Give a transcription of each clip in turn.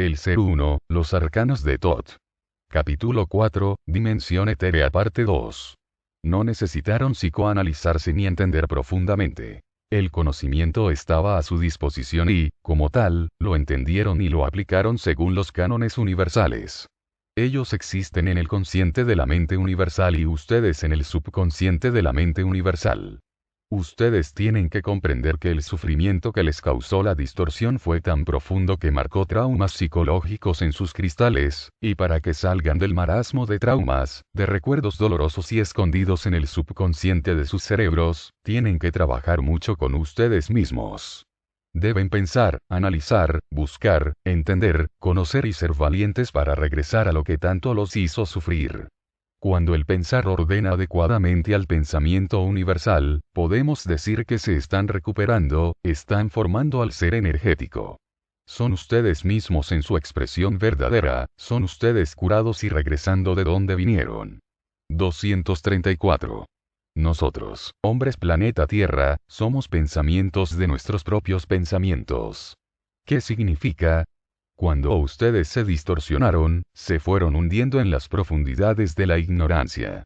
El Ser Uno, los arcanos de Thoth. Capítulo 4, Dimensión Etérea parte 2. No necesitaron psicoanalizarse ni entender profundamente. El conocimiento estaba a su disposición y, como tal, lo entendieron y lo aplicaron según los cánones universales. Ellos existen en el consciente de la mente universal y ustedes en el subconsciente de la mente universal. Ustedes tienen que comprender que el sufrimiento que les causó la distorsión fue tan profundo que marcó traumas psicológicos en sus cristales, y para que salgan del marasmo de traumas, de recuerdos dolorosos y escondidos en el subconsciente de sus cerebros, tienen que trabajar mucho con ustedes mismos. Deben pensar, analizar, buscar, entender, conocer y ser valientes para regresar a lo que tanto los hizo sufrir. Cuando el pensar ordena adecuadamente al pensamiento universal, podemos decir que se están recuperando, están formando al ser energético. Son ustedes mismos en su expresión verdadera, son ustedes curados y regresando de donde vinieron. 234. Nosotros, hombres planeta Tierra, somos pensamientos de nuestros propios pensamientos. ¿Qué significa? Cuando ustedes se distorsionaron, se fueron hundiendo en las profundidades de la ignorancia.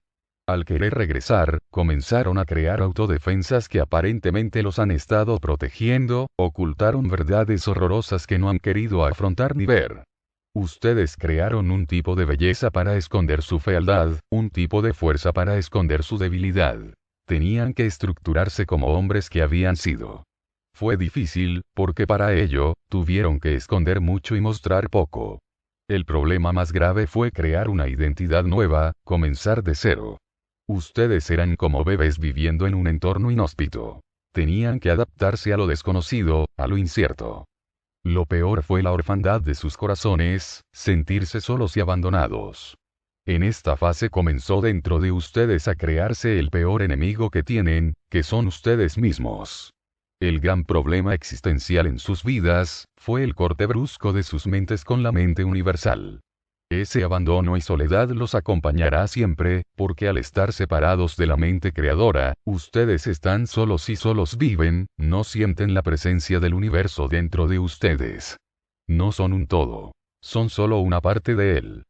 Al querer regresar, comenzaron a crear autodefensas que aparentemente los han estado protegiendo, ocultaron verdades horrorosas que no han querido afrontar ni ver. Ustedes crearon un tipo de belleza para esconder su fealdad, un tipo de fuerza para esconder su debilidad. Tenían que estructurarse como hombres que habían sido. Fue difícil, porque para ello, tuvieron que esconder mucho y mostrar poco. El problema más grave fue crear una identidad nueva, comenzar de cero. Ustedes eran como bebés viviendo en un entorno inhóspito. Tenían que adaptarse a lo desconocido, a lo incierto. Lo peor fue la orfandad de sus corazones, sentirse solos y abandonados. En esta fase comenzó dentro de ustedes a crearse el peor enemigo que tienen, que son ustedes mismos. El gran problema existencial en sus vidas, fue el corte brusco de sus mentes con la mente universal. Ese abandono y soledad los acompañará siempre, porque al estar separados de la mente creadora, ustedes están solos y solos viven, no sienten la presencia del universo dentro de ustedes. No son un todo. Son solo una parte de él.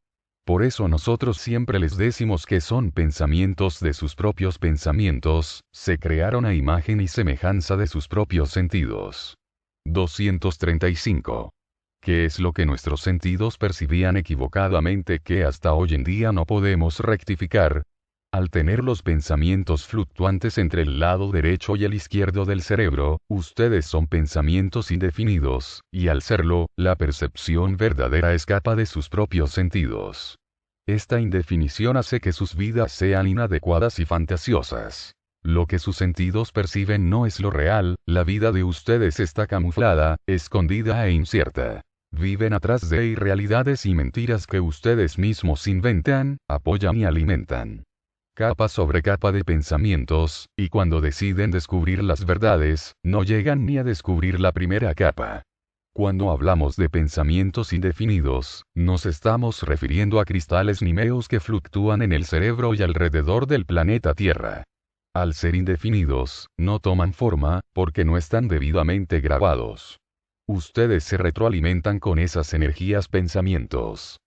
Por eso nosotros siempre les decimos que son pensamientos de sus propios pensamientos, se crearon a imagen y semejanza de sus propios sentidos. 235. ¿Qué es lo que nuestros sentidos percibían equivocadamente que hasta hoy en día no podemos rectificar? Al tener los pensamientos fluctuantes entre el lado derecho y el izquierdo del cerebro, ustedes son pensamientos indefinidos, y al serlo, la percepción verdadera escapa de sus propios sentidos. Esta indefinición hace que sus vidas sean inadecuadas y fantasiosas. Lo que sus sentidos perciben no es lo real, la vida de ustedes está camuflada, escondida e incierta. Viven atrás de irrealidades y mentiras que ustedes mismos inventan, apoyan y alimentan. Capa sobre capa de pensamientos, y cuando deciden descubrir las verdades, no llegan ni a descubrir la primera capa. Cuando hablamos de pensamientos indefinidos, nos estamos refiriendo a cristales nímeos que fluctúan en el cerebro y alrededor del planeta Tierra. Al ser indefinidos, no toman forma, porque no están debidamente grabados. Ustedes se retroalimentan con esas energías pensamientos.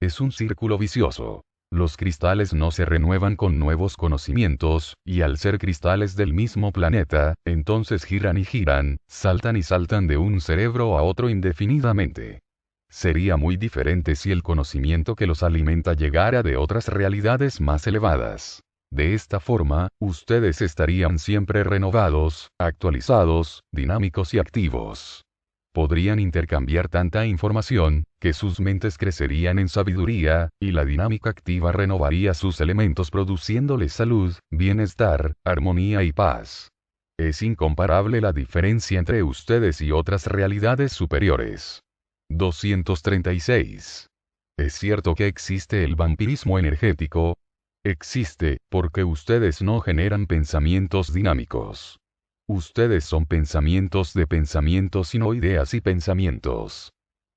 Es un círculo vicioso. Los cristales no se renuevan con nuevos conocimientos, y al ser cristales del mismo planeta, entonces giran y giran, saltan y saltan de un cerebro a otro indefinidamente. Sería muy diferente si el conocimiento que los alimenta llegara de otras realidades más elevadas. De esta forma, ustedes estarían siempre renovados, actualizados, dinámicos y activos. Podrían intercambiar tanta información, que sus mentes crecerían en sabiduría, y la dinámica activa renovaría sus elementos produciéndoles salud, bienestar, armonía y paz. Es incomparable la diferencia entre ustedes y otras realidades superiores. 236. ¿Es cierto que existe el vampirismo energético? Existe, porque ustedes no generan pensamientos dinámicos. Ustedes son pensamientos de pensamientos y no ideas y pensamientos.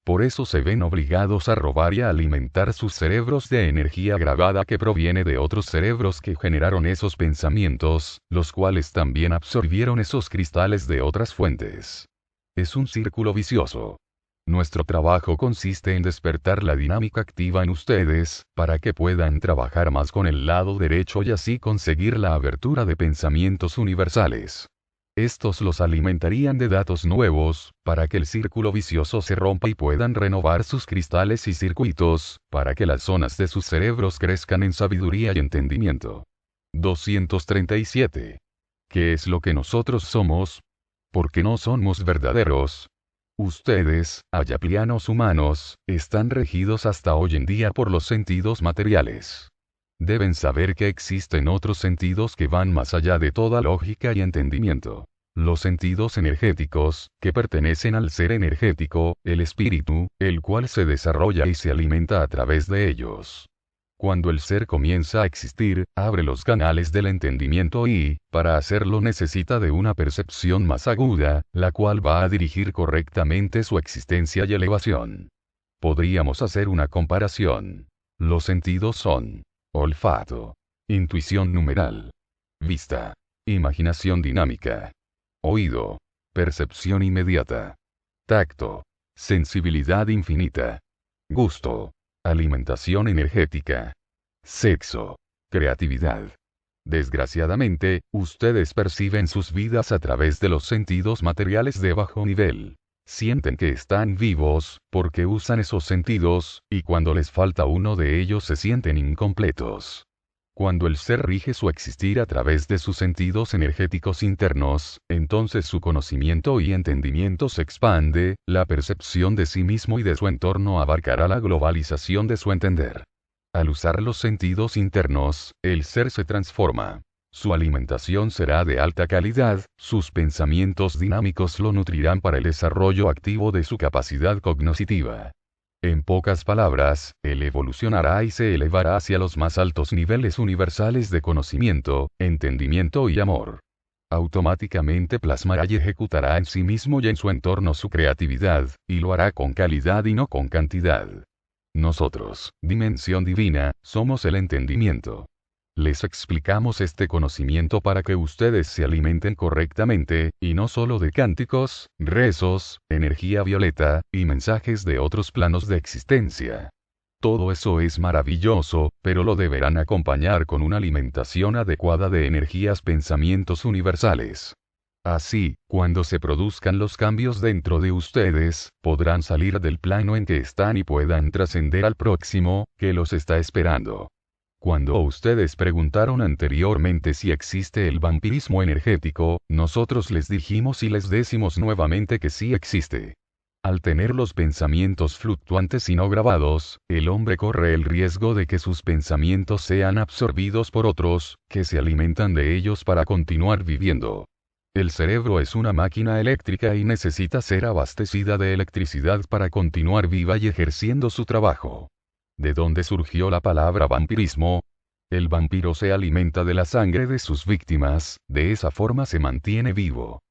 Por eso se ven obligados a robar y a alimentar sus cerebros de energía grabada que proviene de otros cerebros que generaron esos pensamientos, los cuales también absorbieron esos cristales de otras fuentes. Es un círculo vicioso. Nuestro trabajo consiste en despertar la dinámica activa en ustedes, para que puedan trabajar más con el lado derecho y así conseguir la abertura de pensamientos universales. Estos los alimentarían de datos nuevos, para que el círculo vicioso se rompa y puedan renovar sus cristales y circuitos, para que las zonas de sus cerebros crezcan en sabiduría y entendimiento. 237. ¿Qué es lo que nosotros somos? Porque no somos verdaderos. Ustedes, ayaplianos humanos, están regidos hasta hoy en día por los sentidos materiales. Deben saber que existen otros sentidos que van más allá de toda lógica y entendimiento. Los sentidos energéticos, que pertenecen al ser energético, el espíritu, el cual se desarrolla y se alimenta a través de ellos. Cuando el ser comienza a existir, abre los canales del entendimiento y, para hacerlo necesita de una percepción más aguda, la cual va a dirigir correctamente su existencia y elevación. Podríamos hacer una comparación. Los sentidos son: olfato, intuición numeral, vista, imaginación dinámica, oído, percepción inmediata, tacto, sensibilidad infinita, gusto, alimentación energética, sexo, creatividad. Desgraciadamente, ustedes perciben sus vidas a través de los sentidos materiales de bajo nivel. Sienten que están vivos, porque usan esos sentidos, y cuando les falta uno de ellos se sienten incompletos. Cuando el ser rige su existir a través de sus sentidos energéticos internos, entonces su conocimiento y entendimiento se expande, la percepción de sí mismo y de su entorno abarcará la globalización de su entender. Al usar los sentidos internos, el ser se transforma. Su alimentación será de alta calidad, sus pensamientos dinámicos lo nutrirán para el desarrollo activo de su capacidad cognitiva. En pocas palabras, él evolucionará y se elevará hacia los más altos niveles universales de conocimiento, entendimiento y amor. Automáticamente plasmará y ejecutará en sí mismo y en su entorno su creatividad, y lo hará con calidad y no con cantidad. Nosotros, dimensión divina, somos el entendimiento. Les explicamos este conocimiento para que ustedes se alimenten correctamente, y no solo de cánticos, rezos, energía violeta, y mensajes de otros planos de existencia. Todo eso es maravilloso, pero lo deberán acompañar con una alimentación adecuada de energías pensamientos universales. Así, cuando se produzcan los cambios dentro de ustedes, podrán salir del plano en que están y puedan trascender al próximo, que los está esperando. Cuando ustedes preguntaron anteriormente si existe el vampirismo energético, nosotros les dijimos y les decimos nuevamente que sí existe. Al tener los pensamientos fluctuantes y no grabados, el hombre corre el riesgo de que sus pensamientos sean absorbidos por otros, que se alimentan de ellos para continuar viviendo. El cerebro es una máquina eléctrica y necesita ser abastecida de electricidad para continuar viva y ejerciendo su trabajo. ¿De dónde surgió la palabra vampirismo? El vampiro se alimenta de la sangre de sus víctimas, de esa forma se mantiene vivo.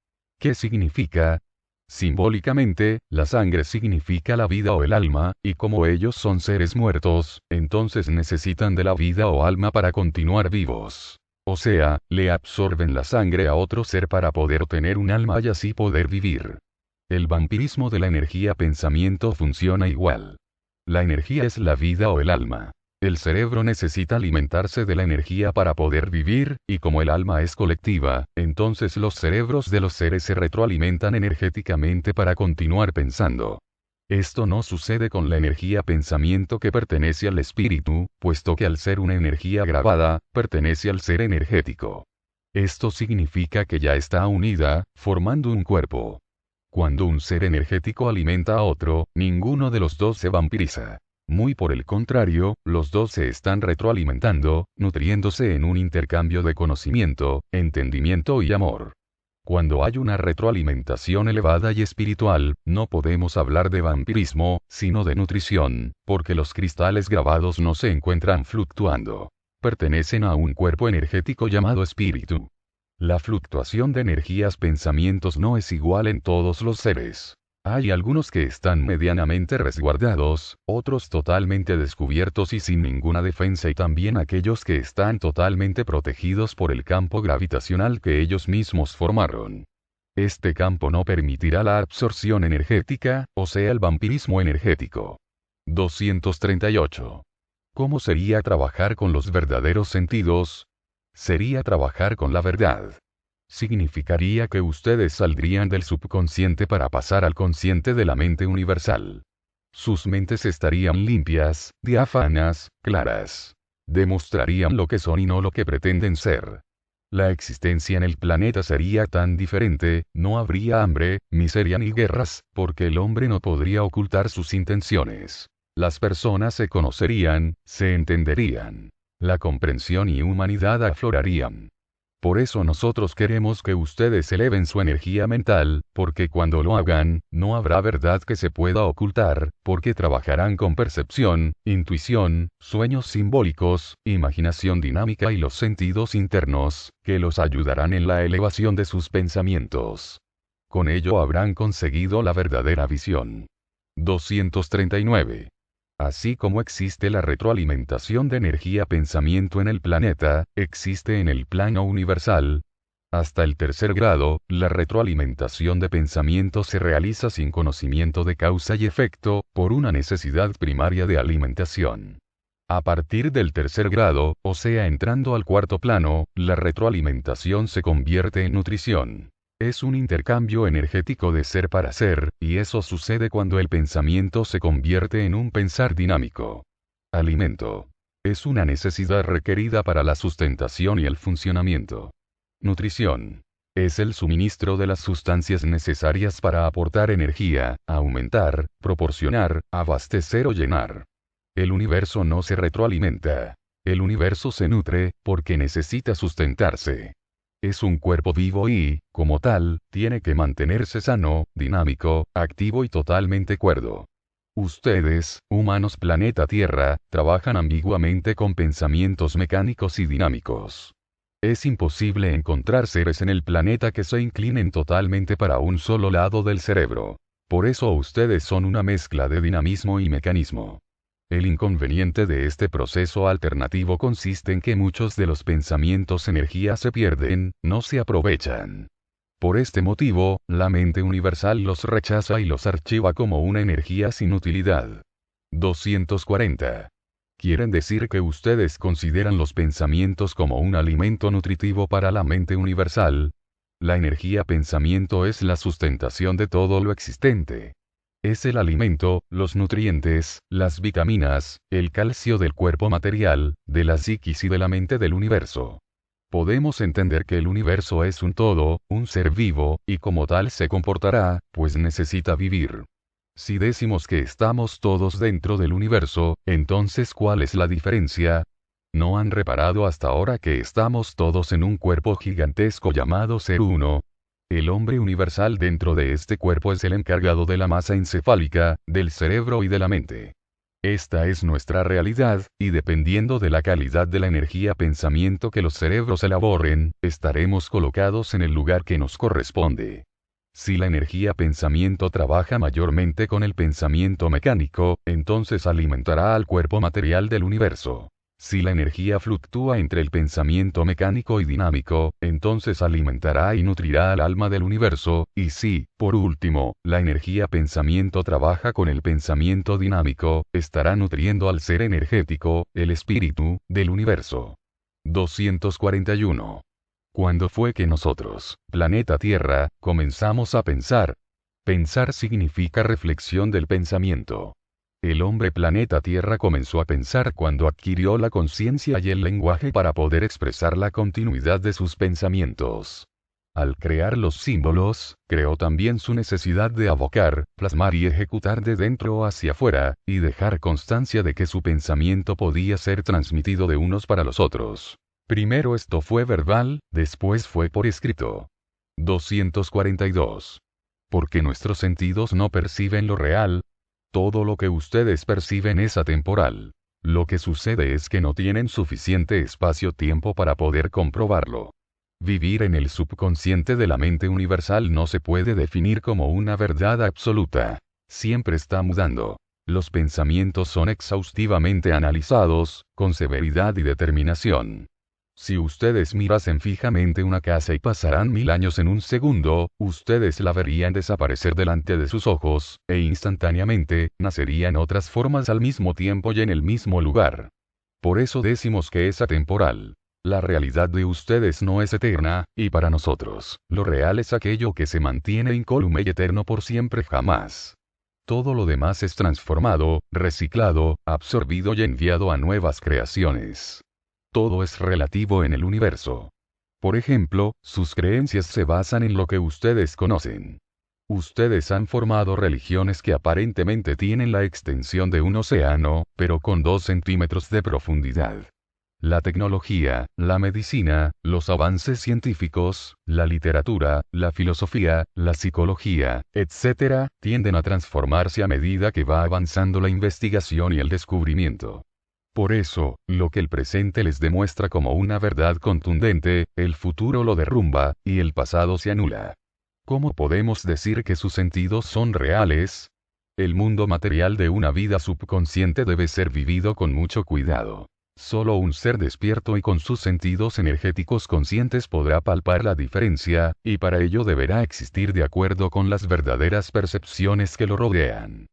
¿Qué significa? Simbólicamente, la sangre significa la vida o el alma, y como ellos son seres muertos, entonces necesitan de la vida o alma para continuar vivos. O sea, le absorben la sangre a otro ser para poder tener un alma y así poder vivir. El vampirismo de la energía pensamiento funciona igual. La energía es la vida o el alma. El cerebro necesita alimentarse de la energía para poder vivir, y como el alma es colectiva, entonces los cerebros de los seres se retroalimentan energéticamente para continuar pensando. Esto no sucede con la energía pensamiento que pertenece al espíritu, puesto que al ser una energía grabada, pertenece al ser energético. Esto significa que ya está unida, formando un cuerpo. Cuando un ser energético alimenta a otro, ninguno de los dos se vampiriza. Muy por el contrario, los dos se están retroalimentando, nutriéndose en un intercambio de conocimiento, entendimiento y amor. Cuando hay una retroalimentación elevada y espiritual, no podemos hablar de vampirismo, sino de nutrición, porque los cristales grabados no se encuentran fluctuando. Pertenecen a un cuerpo energético llamado espíritu. La fluctuación de energías pensamientos no es igual en todos los seres. Hay algunos que están medianamente resguardados, otros totalmente descubiertos y sin ninguna defensa y también aquellos que están totalmente protegidos por el campo gravitacional que ellos mismos formaron. Este campo no permitirá la absorción energética, o sea el vampirismo energético. 238. ¿Cómo sería trabajar con los verdaderos sentidos? Sería trabajar con la verdad. Significaría que ustedes saldrían del subconsciente para pasar al consciente de la mente universal. Sus mentes estarían limpias, diáfanas, claras. Demostrarían lo que son y no lo que pretenden ser. La existencia en el planeta sería tan diferente, no habría hambre, miseria ni guerras, porque el hombre no podría ocultar sus intenciones. Las personas se conocerían, se entenderían. La comprensión y humanidad aflorarían. Por eso nosotros queremos que ustedes eleven su energía mental, porque cuando lo hagan, no habrá verdad que se pueda ocultar, porque trabajarán con percepción, intuición, sueños simbólicos, imaginación dinámica y los sentidos internos, que los ayudarán en la elevación de sus pensamientos. Con ello habrán conseguido la verdadera visión. 239. Así como existe la retroalimentación de energía-pensamiento en el planeta, existe en el plano universal. Hasta el tercer grado, la retroalimentación de pensamiento se realiza sin conocimiento de causa y efecto, por una necesidad primaria de alimentación. A partir del tercer grado, o sea entrando al cuarto plano, la retroalimentación se convierte en nutrición. Es un intercambio energético de ser para ser, y eso sucede cuando el pensamiento se convierte en un pensar dinámico. Alimento. Es una necesidad requerida para la sustentación y el funcionamiento. Nutrición. Es el suministro de las sustancias necesarias para aportar energía, aumentar, proporcionar, abastecer o llenar. El universo no se retroalimenta. El universo se nutre, porque necesita sustentarse. Es un cuerpo vivo y, como tal, tiene que mantenerse sano, dinámico, activo y totalmente cuerdo. Ustedes, humanos planeta Tierra, trabajan ambiguamente con pensamientos mecánicos y dinámicos. Es imposible encontrar seres en el planeta que se inclinen totalmente para un solo lado del cerebro. Por eso ustedes son una mezcla de dinamismo y mecanismo. El inconveniente de este proceso alternativo consiste en que muchos de los pensamientos energía se pierden, no se aprovechan. Por este motivo, la mente universal los rechaza y los archiva como una energía sin utilidad. 240. ¿Quieren decir que ustedes consideran los pensamientos como un alimento nutritivo para la mente universal? La energía pensamiento es la sustentación de todo lo existente. Es el alimento, los nutrientes, las vitaminas, el calcio del cuerpo material, de la psiquis y de la mente del universo. Podemos entender que el universo es un todo, un ser vivo, y como tal se comportará, pues necesita vivir. Si decimos que estamos todos dentro del universo, entonces ¿cuál es la diferencia? ¿No han reparado hasta ahora que estamos todos en un cuerpo gigantesco llamado Ser Uno? El hombre universal dentro de este cuerpo es el encargado de la masa encefálica, del cerebro y de la mente. Esta es nuestra realidad, y dependiendo de la calidad de la energía pensamiento que los cerebros elaboren, estaremos colocados en el lugar que nos corresponde. Si la energía pensamiento trabaja mayormente con el pensamiento mecánico, entonces alimentará al cuerpo material del universo. Si la energía fluctúa entre el pensamiento mecánico y dinámico, entonces alimentará y nutrirá al alma del universo, y si, por último, la energía pensamiento trabaja con el pensamiento dinámico, estará nutriendo al ser energético, el espíritu, del universo. 241. ¿Cuándo fue que nosotros, planeta Tierra, comenzamos a pensar? Pensar significa reflexión del pensamiento. El hombre planeta Tierra comenzó a pensar cuando adquirió la conciencia y el lenguaje para poder expresar la continuidad de sus pensamientos. Al crear los símbolos, creó también su necesidad de abocar, plasmar y ejecutar de dentro hacia afuera, y dejar constancia de que su pensamiento podía ser transmitido de unos para los otros. Primero esto fue verbal, después fue por escrito. 242. Porque nuestros sentidos no perciben lo real. Todo lo que ustedes perciben es atemporal. Lo que sucede es que no tienen suficiente espacio-tiempo para poder comprobarlo. Vivir en el subconsciente de la mente universal no se puede definir como una verdad absoluta. Siempre está mudando. Los pensamientos son exhaustivamente analizados, con severidad y determinación. Si ustedes mirasen fijamente una casa y pasarán 1000 años en un segundo, ustedes la verían desaparecer delante de sus ojos, e instantáneamente, nacerían otras formas al mismo tiempo y en el mismo lugar. Por eso decimos que es atemporal. La realidad de ustedes no es eterna, y para nosotros, lo real es aquello que se mantiene incólume y eterno por siempre jamás. Todo lo demás es transformado, reciclado, absorbido y enviado a nuevas creaciones. Todo es relativo en el universo. Por ejemplo, sus creencias se basan en lo que ustedes conocen. Ustedes han formado religiones que aparentemente tienen la extensión de un océano, pero con 2 centímetros de profundidad. La tecnología, la medicina, los avances científicos, la literatura, la filosofía, la psicología, etc., tienden a transformarse a medida que va avanzando la investigación y el descubrimiento. Por eso, lo que el presente les demuestra como una verdad contundente, el futuro lo derrumba, y el pasado se anula. ¿Cómo podemos decir que sus sentidos son reales? El mundo material de una vida subconsciente debe ser vivido con mucho cuidado. Solo un ser despierto y con sus sentidos energéticos conscientes podrá palpar la diferencia, y para ello deberá existir de acuerdo con las verdaderas percepciones que lo rodean.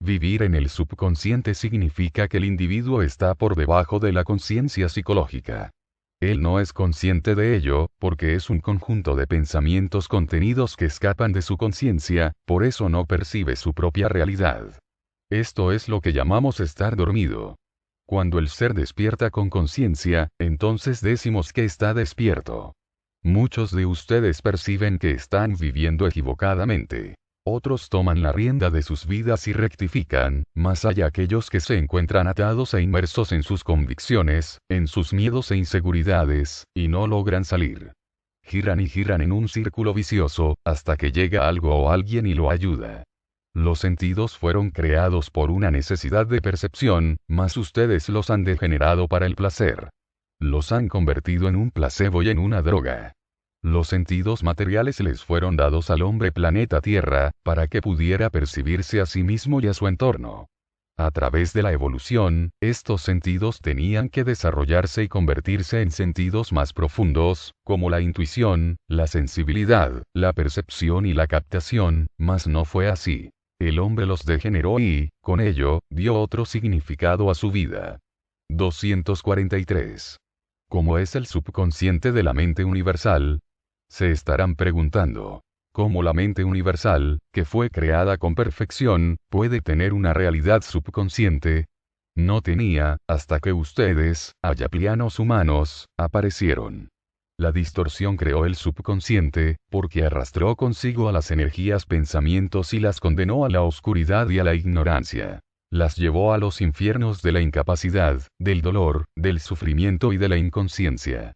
Vivir en el subconsciente significa que el individuo está por debajo de la conciencia psicológica. Él no es consciente de ello, porque es un conjunto de pensamientos contenidos que escapan de su conciencia, por eso no percibe su propia realidad. Esto es lo que llamamos estar dormido. Cuando el ser despierta con conciencia, entonces decimos que está despierto. Muchos de ustedes perciben que están viviendo equivocadamente. Otros toman la rienda de sus vidas y rectifican, mas hay aquellos que se encuentran atados e inmersos en sus convicciones, en sus miedos e inseguridades, y no logran salir. Giran y giran en un círculo vicioso, hasta que llega algo o alguien y lo ayuda. Los sentidos fueron creados por una necesidad de percepción, mas ustedes los han degenerado para el placer. Los han convertido en un placebo y en una droga. Los sentidos materiales les fueron dados al hombre planeta Tierra, para que pudiera percibirse a sí mismo y a su entorno. A través de la evolución, estos sentidos tenían que desarrollarse y convertirse en sentidos más profundos, como la intuición, la sensibilidad, la percepción y la captación, mas no fue así. El hombre los degeneró y, con ello, dio otro significado a su vida. 243. ¿Cómo es el subconsciente de la mente universal? Se estarán preguntando, ¿cómo la mente universal, que fue creada con perfección, puede tener una realidad subconsciente? No tenía, hasta que ustedes, ayaplianos humanos, aparecieron. La distorsión creó el subconsciente, porque arrastró consigo a las energías pensamientos y las condenó a la oscuridad y a la ignorancia. Las llevó a los infiernos de la incapacidad, del dolor, del sufrimiento y de la inconsciencia.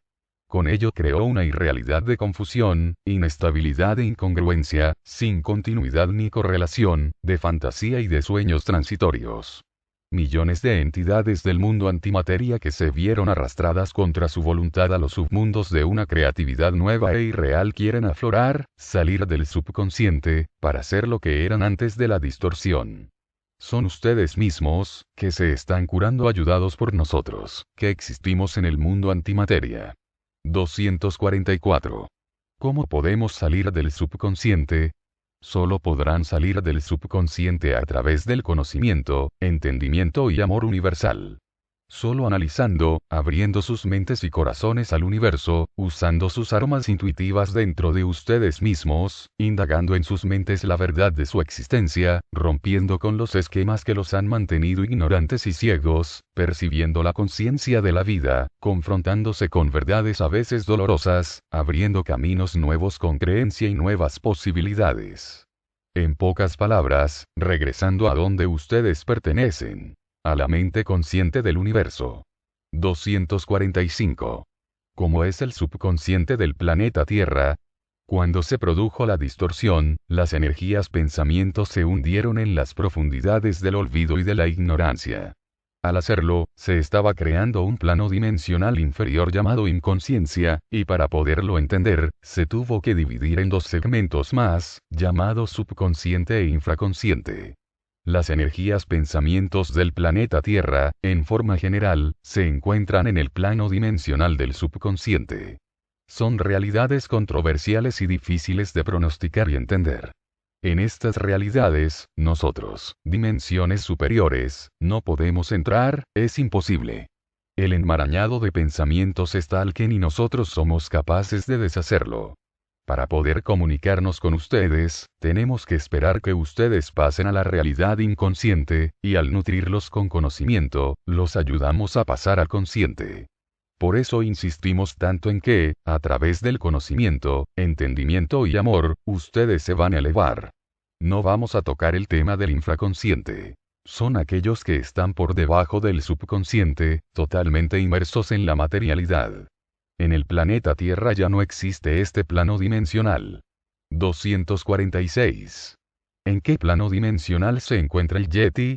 Con ello creó una irrealidad de confusión, inestabilidad e incongruencia, sin continuidad ni correlación, de fantasía y de sueños transitorios. Millones de entidades del mundo antimateria que se vieron arrastradas contra su voluntad a los submundos de una creatividad nueva e irreal quieren aflorar, salir del subconsciente, para ser lo que eran antes de la distorsión. Son ustedes mismos, que se están curando ayudados por nosotros, que existimos en el mundo antimateria. 244. ¿Cómo podemos salir del subconsciente? Solo podrán salir del subconsciente a través del conocimiento, entendimiento y amor universal. Solo analizando, abriendo sus mentes y corazones al universo, usando sus armas intuitivas dentro de ustedes mismos, indagando en sus mentes la verdad de su existencia, rompiendo con los esquemas que los han mantenido ignorantes y ciegos, percibiendo la conciencia de la vida, confrontándose con verdades a veces dolorosas, abriendo caminos nuevos con creencia y nuevas posibilidades. En pocas palabras, regresando a donde ustedes pertenecen. A la mente consciente del universo. 245. ¿Cómo es el subconsciente del planeta Tierra? Cuando se produjo la distorsión, las energías pensamientos se hundieron en las profundidades del olvido y de la ignorancia. Al hacerlo, se estaba creando un plano dimensional inferior llamado inconsciencia, y para poderlo entender, se tuvo que dividir en 2 segmentos más, llamados subconsciente e infraconsciente. Las energías pensamientos del planeta Tierra, en forma general, se encuentran en el plano dimensional del subconsciente. Son realidades controversiales y difíciles de pronosticar y entender. En estas realidades, nosotros, dimensiones superiores, no podemos entrar, es imposible. El enmarañado de pensamientos es tal que ni nosotros somos capaces de deshacerlo. Para poder comunicarnos con ustedes, tenemos que esperar que ustedes pasen a la realidad inconsciente, y al nutrirlos con conocimiento, los ayudamos a pasar al consciente. Por eso insistimos tanto en que, a través del conocimiento, entendimiento y amor, ustedes se van a elevar. No vamos a tocar el tema del infraconsciente. Son aquellos que están por debajo del subconsciente, totalmente inmersos en la materialidad. En el planeta Tierra ya no existe este plano dimensional. 246. ¿En qué plano dimensional se encuentra el Yeti?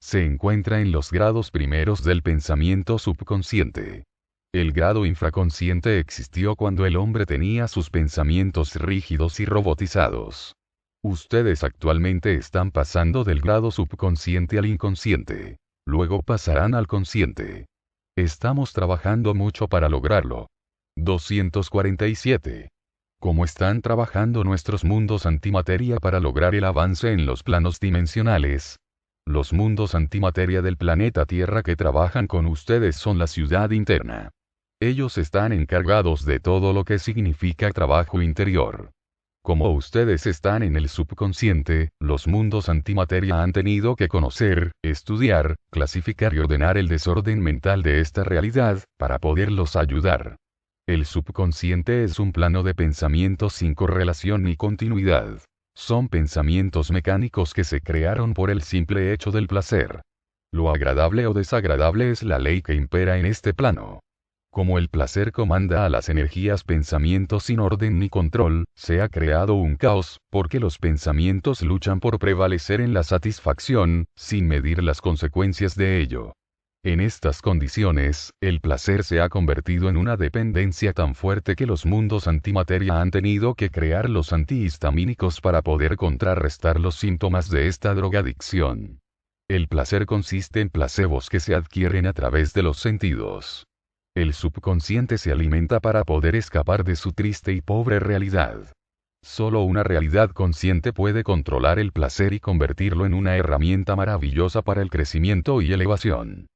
Se encuentra en los grados primeros del pensamiento subconsciente. El grado infraconsciente existió cuando el hombre tenía sus pensamientos rígidos y robotizados. Ustedes actualmente están pasando del grado subconsciente al inconsciente. Luego pasarán al consciente. Estamos trabajando mucho para lograrlo. 247. ¿Cómo están trabajando nuestros mundos antimateria para lograr el avance en los planos dimensionales? Los mundos antimateria del planeta Tierra que trabajan con ustedes son la ciudad interna. Ellos están encargados de todo lo que significa trabajo interior. Como ustedes están en el subconsciente, los mundos antimateria han tenido que conocer, estudiar, clasificar y ordenar el desorden mental de esta realidad, para poderlos ayudar. El subconsciente es un plano de pensamientos sin correlación ni continuidad. Son pensamientos mecánicos que se crearon por el simple hecho del placer. Lo agradable o desagradable es la ley que impera en este plano. Como el placer comanda a las energías pensamientos sin orden ni control, se ha creado un caos, porque los pensamientos luchan por prevalecer en la satisfacción, sin medir las consecuencias de ello. En estas condiciones, el placer se ha convertido en una dependencia tan fuerte que los mundos antimateria han tenido que crear los antihistamínicos para poder contrarrestar los síntomas de esta drogadicción. El placer consiste en placebos que se adquieren a través de los sentidos. El subconsciente se alimenta para poder escapar de su triste y pobre realidad. Solo una realidad consciente puede controlar el placer y convertirlo en una herramienta maravillosa para el crecimiento y elevación.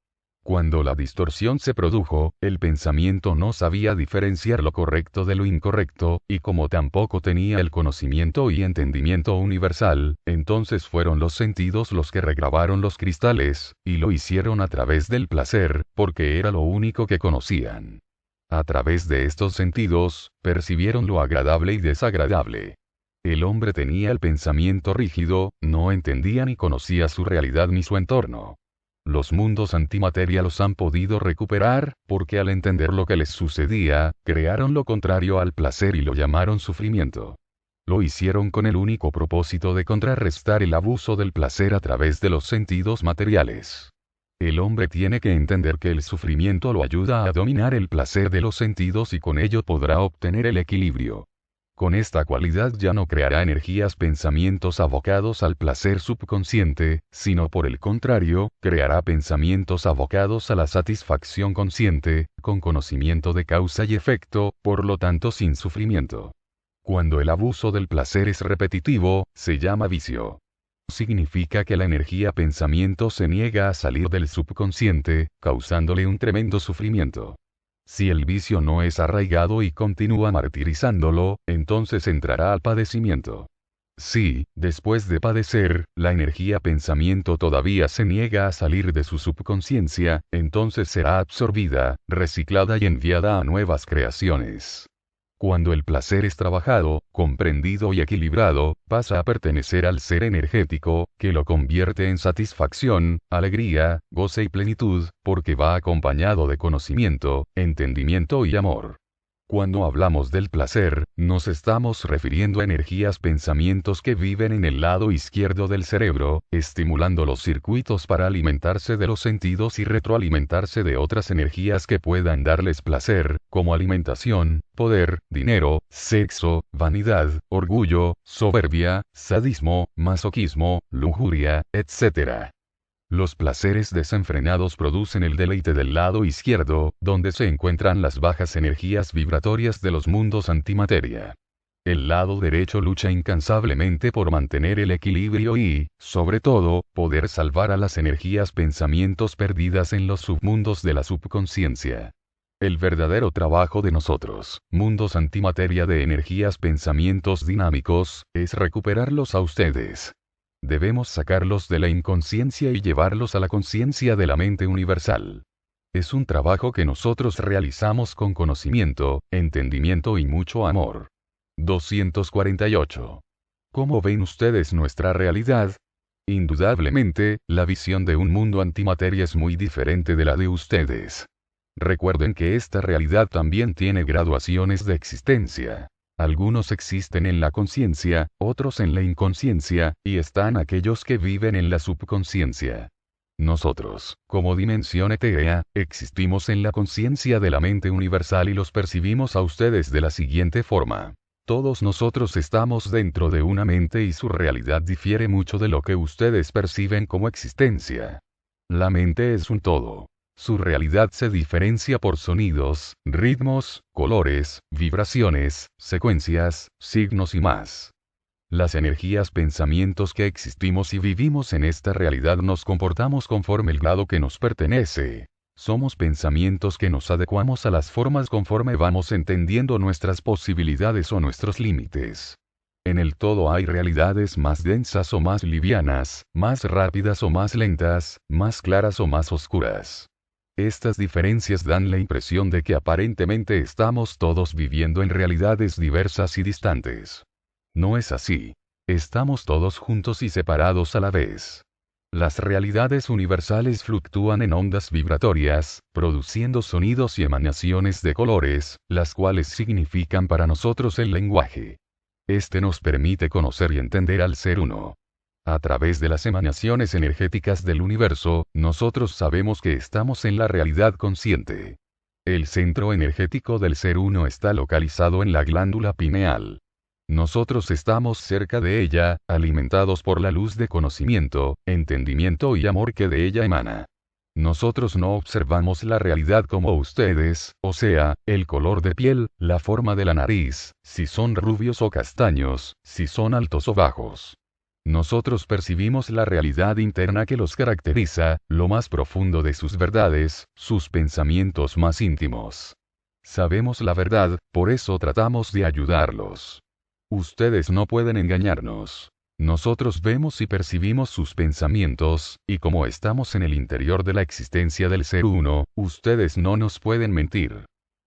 Cuando la distorsión se produjo, el pensamiento no sabía diferenciar lo correcto de lo incorrecto, y como tampoco tenía el conocimiento y entendimiento universal, entonces fueron los sentidos los que regrabaron los cristales, y lo hicieron a través del placer, porque era lo único que conocían. A través de estos sentidos, percibieron lo agradable y desagradable. El hombre tenía el pensamiento rígido, no entendía ni conocía su realidad ni su entorno. Los mundos antimateria los han podido recuperar, porque al entender lo que les sucedía, crearon lo contrario al placer y lo llamaron sufrimiento. Lo hicieron con el único propósito de contrarrestar el abuso del placer a través de los sentidos materiales. El hombre tiene que entender que el sufrimiento lo ayuda a dominar el placer de los sentidos y con ello podrá obtener el equilibrio. Con esta cualidad ya no creará energías pensamientos abocados al placer subconsciente, sino por el contrario, creará pensamientos abocados a la satisfacción consciente, con conocimiento de causa y efecto, por lo tanto sin sufrimiento. Cuando el abuso del placer es repetitivo, se llama vicio. Significa que la energía pensamiento se niega a salir del subconsciente, causándole un tremendo sufrimiento. Si el vicio no es arraigado y continúa martirizándolo, entonces entrará al padecimiento. Si, después de padecer, la energía pensamiento todavía se niega a salir de su subconsciencia, entonces será absorbida, reciclada y enviada a nuevas creaciones. Cuando el placer es trabajado, comprendido y equilibrado, pasa a pertenecer al ser energético, que lo convierte en satisfacción, alegría, goce y plenitud, porque va acompañado de conocimiento, entendimiento y amor. Cuando hablamos del placer, nos estamos refiriendo a energías pensamientos que viven en el lado izquierdo del cerebro, estimulando los circuitos para alimentarse de los sentidos y retroalimentarse de otras energías que puedan darles placer, como alimentación, poder, dinero, sexo, vanidad, orgullo, soberbia, sadismo, masoquismo, lujuria, etc. Los placeres desenfrenados producen el deleite del lado izquierdo, donde se encuentran las bajas energías vibratorias de los mundos antimateria. El lado derecho lucha incansablemente por mantener el equilibrio y, sobre todo, poder salvar a las energías pensamientos perdidas en los submundos de la subconsciencia. El verdadero trabajo de nosotros, mundos antimateria de energías pensamientos dinámicos, es recuperarlos a ustedes. Debemos sacarlos de la inconsciencia y llevarlos a la conciencia de la mente universal. Es un trabajo que nosotros realizamos con conocimiento, entendimiento y mucho amor. 248. ¿Cómo ven ustedes nuestra realidad? Indudablemente, la visión de un mundo antimateria es muy diferente de la de ustedes. Recuerden que esta realidad también tiene graduaciones de existencia. Algunos existen en la conciencia, otros en la inconsciencia, y están aquellos que viven en la subconsciencia. Nosotros, como dimensión etérea, existimos en la conciencia de la mente universal y los percibimos a ustedes de la siguiente forma. Todos nosotros estamos dentro de una mente y su realidad difiere mucho de lo que ustedes perciben como existencia. La mente es un todo. Su realidad se diferencia por sonidos, ritmos, colores, vibraciones, secuencias, signos y más. Las energías pensamientos que existimos y vivimos en esta realidad nos comportamos conforme el grado que nos pertenece. Somos pensamientos que nos adecuamos a las formas conforme vamos entendiendo nuestras posibilidades o nuestros límites. En el todo hay realidades más densas o más livianas, más rápidas o más lentas, más claras o más oscuras. Estas diferencias dan la impresión de que aparentemente estamos todos viviendo en realidades diversas y distantes. No es así. Estamos todos juntos y separados a la vez. Las realidades universales fluctúan en ondas vibratorias, produciendo sonidos y emanaciones de colores, las cuales significan para nosotros el lenguaje. Este nos permite conocer y entender al ser uno. A través de las emanaciones energéticas del universo, nosotros sabemos que estamos en la realidad consciente. El centro energético del ser uno está localizado en la glándula pineal. Nosotros estamos cerca de ella, alimentados por la luz de conocimiento, entendimiento y amor que de ella emana. Nosotros no observamos la realidad como ustedes, o sea, el color de piel, la forma de la nariz, si son rubios o castaños, si son altos o bajos. Nosotros percibimos la realidad interna que los caracteriza, lo más profundo de sus verdades, sus pensamientos más íntimos. Sabemos la verdad, por eso tratamos de ayudarlos. Ustedes no pueden engañarnos. Nosotros vemos y percibimos sus pensamientos, y como estamos en el interior de la existencia del ser uno, ustedes no nos pueden mentir.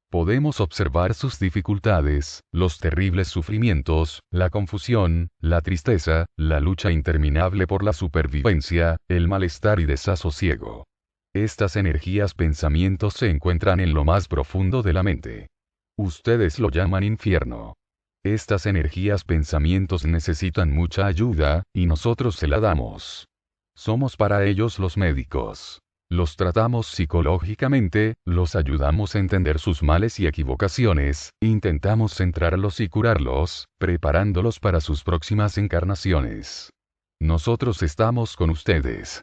Podemos observar sus dificultades, los terribles sufrimientos, la confusión, la tristeza, la lucha interminable por la supervivencia, el malestar y desasosiego. Estas energías pensamientos se encuentran en lo más profundo de la mente. Ustedes lo llaman infierno. Estas energías pensamientos necesitan mucha ayuda, y nosotros se la damos. Somos para ellos los médicos. Los tratamos psicológicamente, los ayudamos a entender sus males y equivocaciones, intentamos centrarlos y curarlos, preparándolos para sus próximas encarnaciones. Nosotros estamos con ustedes.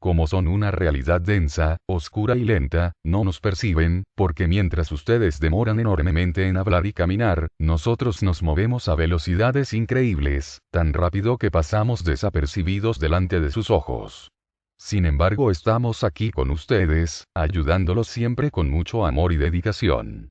Como son una realidad densa, oscura y lenta, no nos perciben, porque mientras ustedes demoran enormemente en hablar y caminar, nosotros nos movemos a velocidades increíbles, tan rápido que pasamos desapercibidos delante de sus ojos. Sin embargo, estamos aquí con ustedes, ayudándolos siempre con mucho amor y dedicación.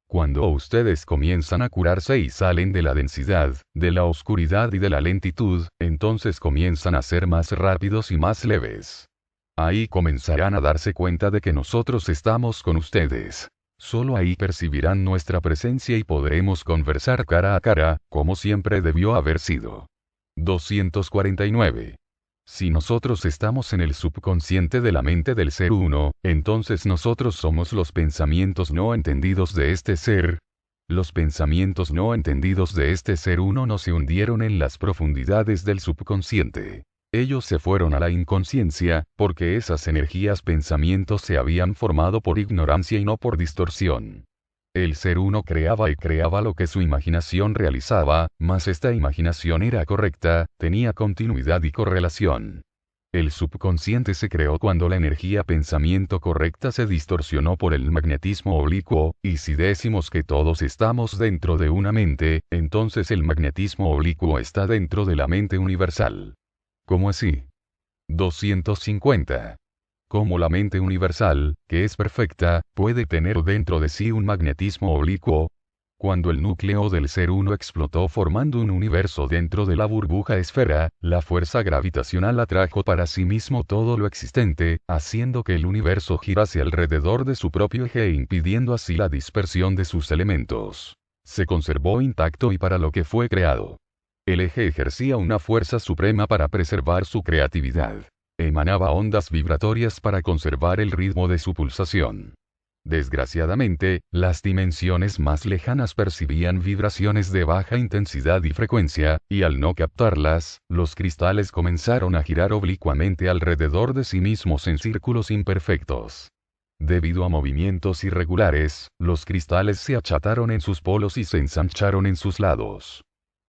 Cuando ustedes comienzan a curarse y salen de la densidad, de la oscuridad y de la lentitud, entonces comienzan a ser más rápidos y más leves. Ahí comenzarán a darse cuenta de que nosotros estamos con ustedes. Solo ahí percibirán nuestra presencia y podremos conversar cara a cara, como siempre debió haber sido. 249. Si nosotros estamos en el subconsciente de la mente del ser uno, entonces nosotros somos los pensamientos no entendidos de este ser. Los pensamientos no entendidos de este ser uno no se hundieron en las profundidades del subconsciente. Ellos se fueron a la inconsciencia, porque esas energías pensamientos se habían formado por ignorancia y no por distorsión. El ser uno creaba y creaba lo que su imaginación realizaba, mas esta imaginación era correcta, tenía continuidad y correlación. El subconsciente se creó cuando la energía pensamiento correcta se distorsionó por el magnetismo oblicuo, y si decimos que todos estamos dentro de una mente, entonces el magnetismo oblicuo está dentro de la mente universal. ¿Cómo así? 250. ¿Cómo la mente universal, que es perfecta, puede tener dentro de sí un magnetismo oblicuo? Cuando el núcleo del ser uno explotó formando un universo dentro de la burbuja esfera, la fuerza gravitacional atrajo para sí mismo todo lo existente, haciendo que el universo girase alrededor de su propio eje e impidiendo así la dispersión de sus elementos. Se conservó intacto y para lo que fue creado. El eje ejercía una fuerza suprema para preservar su creatividad. Emanaba ondas vibratorias para conservar el ritmo de su pulsación. Desgraciadamente, las dimensiones más lejanas percibían vibraciones de baja intensidad y frecuencia, y al no captarlas, los cristales comenzaron a girar oblicuamente alrededor de sí mismos en círculos imperfectos. Debido a movimientos irregulares, los cristales se achataron en sus polos y se ensancharon en sus lados.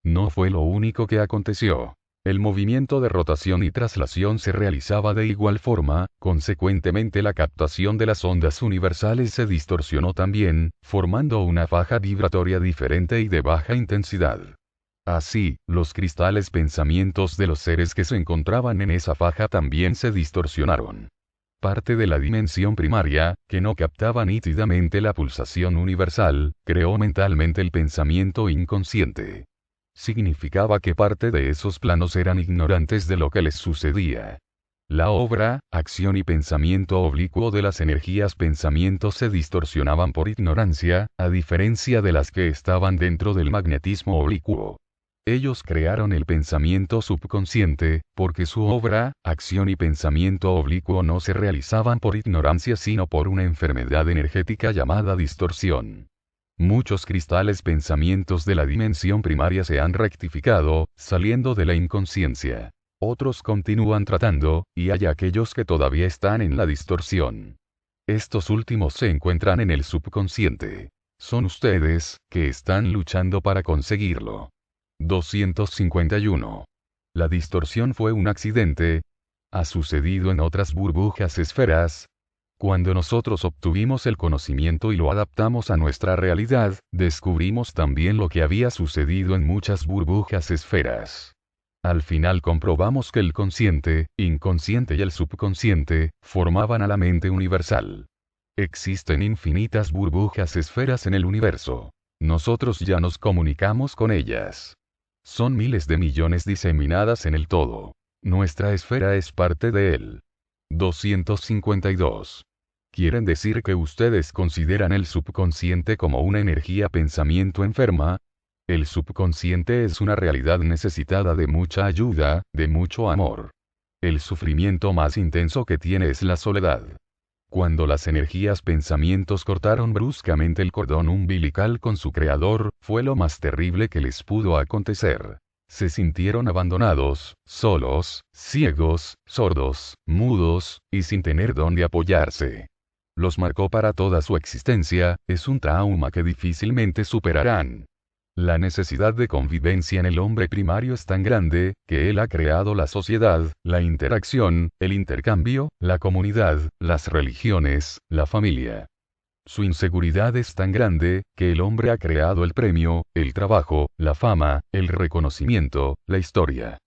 No fue lo único que aconteció. El movimiento de rotación y traslación se realizaba de igual forma, consecuentemente la captación de las ondas universales se distorsionó también, formando una faja vibratoria diferente y de baja intensidad. Así, los cristales pensamientos de los seres que se encontraban en esa faja también se distorsionaron. Parte de la dimensión primaria, que no captaba nítidamente la pulsación universal, creó mentalmente el pensamiento inconsciente. Significaba que parte de esos planos eran ignorantes de lo que les sucedía. La obra, acción y pensamiento oblicuo de las energías pensamientos se distorsionaban por ignorancia, a diferencia de las que estaban dentro del magnetismo oblicuo. Ellos crearon el pensamiento subconsciente, porque su obra, acción y pensamiento oblicuo no se realizaban por ignorancia sino por una enfermedad energética llamada distorsión. Muchos cristales pensamientos de la dimensión primaria se han rectificado, saliendo de la inconsciencia. Otros continúan tratando, y hay aquellos que todavía están en la distorsión. Estos últimos se encuentran en el subconsciente. Son ustedes, que están luchando para conseguirlo. 251. La distorsión fue un accidente. Ha sucedido en otras burbujas esferas. Cuando nosotros obtuvimos el conocimiento y lo adaptamos a nuestra realidad, descubrimos también lo que había sucedido en muchas burbujas esferas. Al final comprobamos que el consciente, inconsciente y el subconsciente, formaban a la mente universal. Existen infinitas burbujas esferas en el universo. Nosotros ya nos comunicamos con ellas. Son miles de millones diseminadas en el todo. Nuestra esfera es parte de él. 252. ¿Quieren decir que ustedes consideran el subconsciente como una energía pensamiento enferma? El subconsciente es una realidad necesitada de mucha ayuda, de mucho amor. El sufrimiento más intenso que tiene es la soledad. Cuando las energías pensamientos cortaron bruscamente el cordón umbilical con su creador, fue lo más terrible que les pudo acontecer. Se sintieron abandonados, solos, ciegos, sordos, mudos, y sin tener dónde apoyarse. Los marcó para toda su existencia, es un trauma que difícilmente superarán. La necesidad de convivencia en el hombre primario es tan grande, que él ha creado la sociedad, la interacción, el intercambio, la comunidad, las religiones, la familia. Su inseguridad es tan grande, que el hombre ha creado el premio, el trabajo, la fama, el reconocimiento, la historia.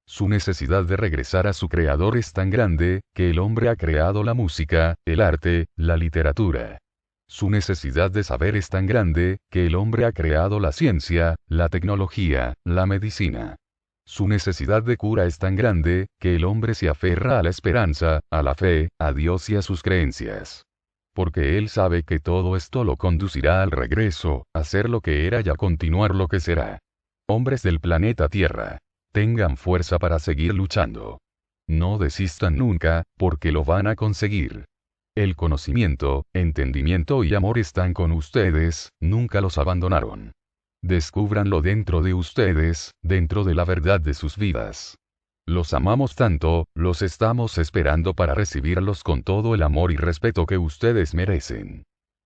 Su necesidad de regresar a su creador es tan grande, que el hombre ha creado la música, el arte, la literatura. Su necesidad de saber es tan grande, que el hombre ha creado la ciencia, la tecnología, la medicina. Su necesidad de cura es tan grande, que el hombre se aferra a la esperanza, a la fe, a Dios y a sus creencias. Porque él sabe que todo esto lo conducirá al regreso, a ser lo que era y a continuar lo que será. Hombres del planeta Tierra. Tengan fuerza para seguir luchando. No desistan nunca, porque lo van a conseguir. El conocimiento, entendimiento y amor están con ustedes, nunca los abandonaron. Descúbranlo dentro de ustedes, dentro de la verdad de sus vidas. Los amamos tanto, los estamos esperando para recibirlos con todo el amor y respeto que ustedes merecen.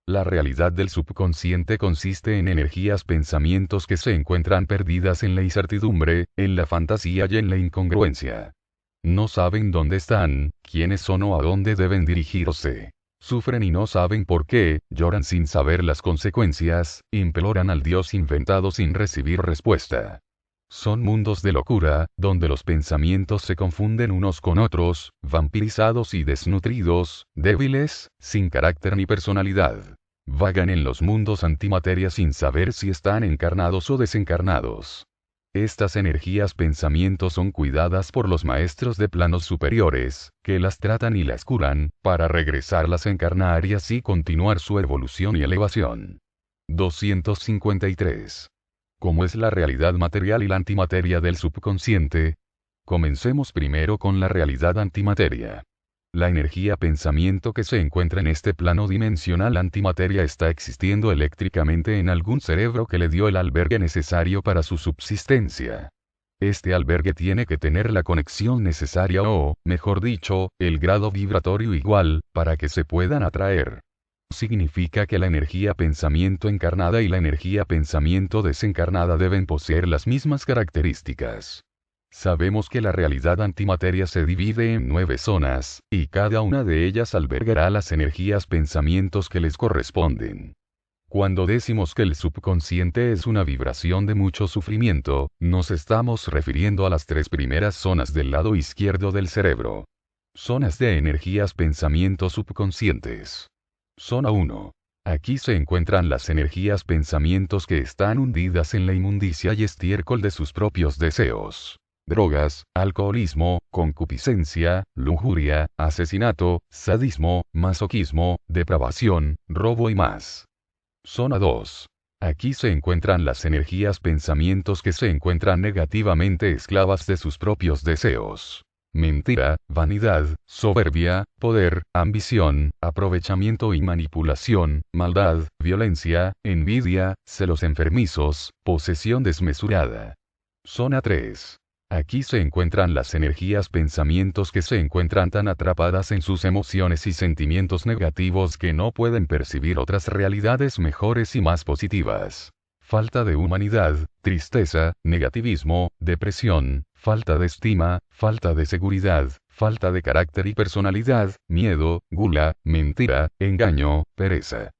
La realidad del subconsciente consiste en energías, pensamientos que se encuentran perdidas en la incertidumbre, en la fantasía y en la incongruencia. No saben dónde están, quiénes son o a dónde deben dirigirse. Sufren y no saben por qué, lloran sin saber las consecuencias, imploran al Dios inventado sin recibir respuesta. Son mundos de locura, donde los pensamientos se confunden unos con otros, vampirizados y desnutridos, débiles, sin carácter ni personalidad. Vagan en los mundos antimateria sin saber si están encarnados o desencarnados. Estas energías pensamientos son cuidadas por los maestros de planos superiores, que las tratan y las curan, para regresarlas a encarnar y así continuar su evolución y elevación. 253. ¿Cómo es la realidad material y la antimateria del subconsciente? Comencemos primero con la realidad antimateria. La energía pensamiento que se encuentra en este plano dimensional antimateria está existiendo eléctricamente en algún cerebro que le dio el albergue necesario para su subsistencia. Este albergue tiene que tener la conexión necesaria o, mejor dicho, el grado vibratorio igual, para que se puedan atraer. Significa que la energía pensamiento encarnada y la energía pensamiento desencarnada deben poseer las mismas características. Sabemos que la realidad antimateria se divide en 9 zonas, y cada una de ellas albergará las energías pensamientos que les corresponden. Cuando decimos que el subconsciente es una vibración de mucho sufrimiento, nos estamos refiriendo a las 3 primeras zonas del lado izquierdo del cerebro. Zonas de energías pensamientos subconscientes. Zona 1. Aquí se encuentran las energías pensamientos que están hundidas en la inmundicia y estiércol de sus propios deseos. Drogas, alcoholismo, concupiscencia, lujuria, asesinato, sadismo, masoquismo, depravación, robo y más. Zona 2. Aquí se encuentran las energías pensamientos que se encuentran negativamente esclavas de sus propios deseos. Mentira, vanidad, soberbia, poder, ambición, aprovechamiento y manipulación, maldad, violencia, envidia, celos enfermizos, posesión desmesurada. Zona 3. Aquí se encuentran las energías pensamientos que se encuentran tan atrapadas en sus emociones y sentimientos negativos que no pueden percibir otras realidades mejores y más positivas. Falta de humanidad, tristeza, negativismo, depresión, falta de estima, falta de seguridad, falta de carácter y personalidad, miedo, gula, mentira, engaño, pereza.